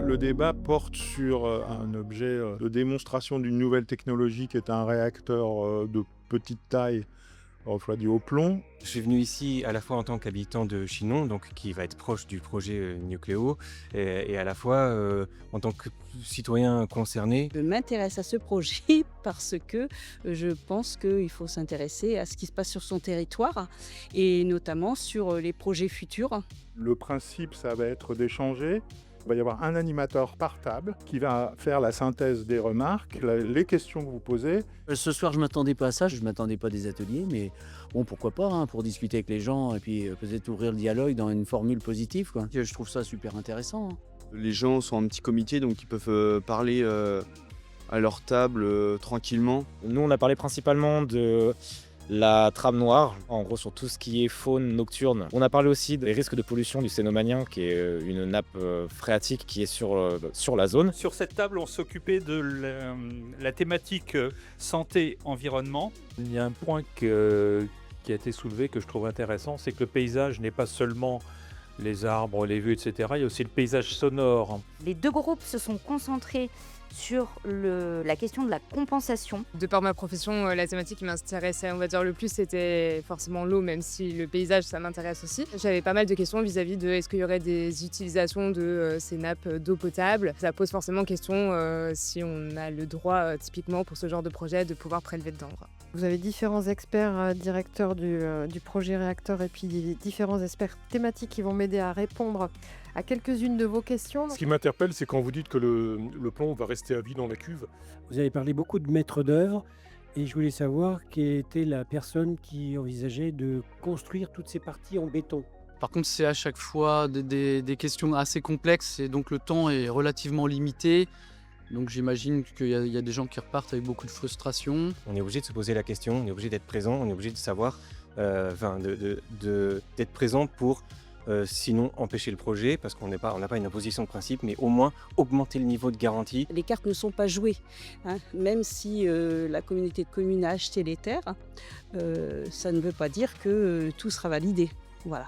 Le débat porte sur un objet de démonstration d'une nouvelle technologie qui est un réacteur de petite taille refroidi au plomb. Je suis venu ici à la fois en tant qu'habitant de Chinon, donc qui va être proche du projet Nucléo, et à la fois en tant que citoyen concerné. Je m'intéresse à ce projet parce que je pense qu'il faut s'intéresser à ce qui se passe sur son territoire et notamment sur les projets futurs. Le principe, ça va être d'échanger. Il va y avoir un animateur par table qui va faire la synthèse des remarques, les questions que vous posez. Ce soir, je ne m'attendais pas à ça, je ne m'attendais pas à des ateliers, mais bon, pourquoi pas, hein, pour discuter avec les gens et puis peut-être ouvrir le dialogue dans une formule positive, quoi. Je trouve ça super intéressant, hein. Les gens sont en petit comité, donc ils peuvent parler à leur table tranquillement. Nous, on a parlé principalement de la trame noire, en gros sur tout ce qui est faune nocturne. On a parlé aussi des risques de pollution du Cénomanien, qui est une nappe phréatique qui est sur la zone. Sur cette table, on s'occupait de la thématique santé-environnement. Il y a un point qui a été soulevé que je trouve intéressant, c'est que le paysage n'est pas seulement les arbres, les vues, etc. Il y a aussi le paysage sonore. Les deux groupes se sont concentrés sur la question de la compensation. De par ma profession, la thématique qui m'intéressait, on va dire, le plus, c'était forcément l'eau, même si le paysage, ça m'intéresse aussi. J'avais pas mal de questions vis-à-vis de est-ce qu'il y aurait des utilisations de ces nappes d'eau potable. Ça pose forcément question si on a le droit, typiquement pour ce genre de projet, de pouvoir prélever dedans, quoi. Vous avez différents experts directeurs du projet réacteur et puis différents experts thématiques qui vont m'aider à répondre à quelques-unes de vos questions. Ce qui m'interpelle, c'est quand vous dites que le plomb va rester à vie dans la cuve. Vous avez parlé beaucoup de maîtres d'œuvre et je voulais savoir quelle était la personne qui envisageait de construire toutes ces parties en béton. Par contre, c'est à chaque fois des questions assez complexes et donc le temps est relativement limité. Donc j'imagine qu'il y a des gens qui repartent avec beaucoup de frustration. On est obligé de se poser la question, on est obligé d'être présent, on est obligé de savoir, d'être présent pour sinon empêcher le projet, parce qu'on n'a pas une opposition de principe, mais au moins augmenter le niveau de garantie. Les cartes ne sont pas jouées, hein. Même si la communauté de communes a acheté les terres, ça ne veut pas dire que tout sera validé. Voilà.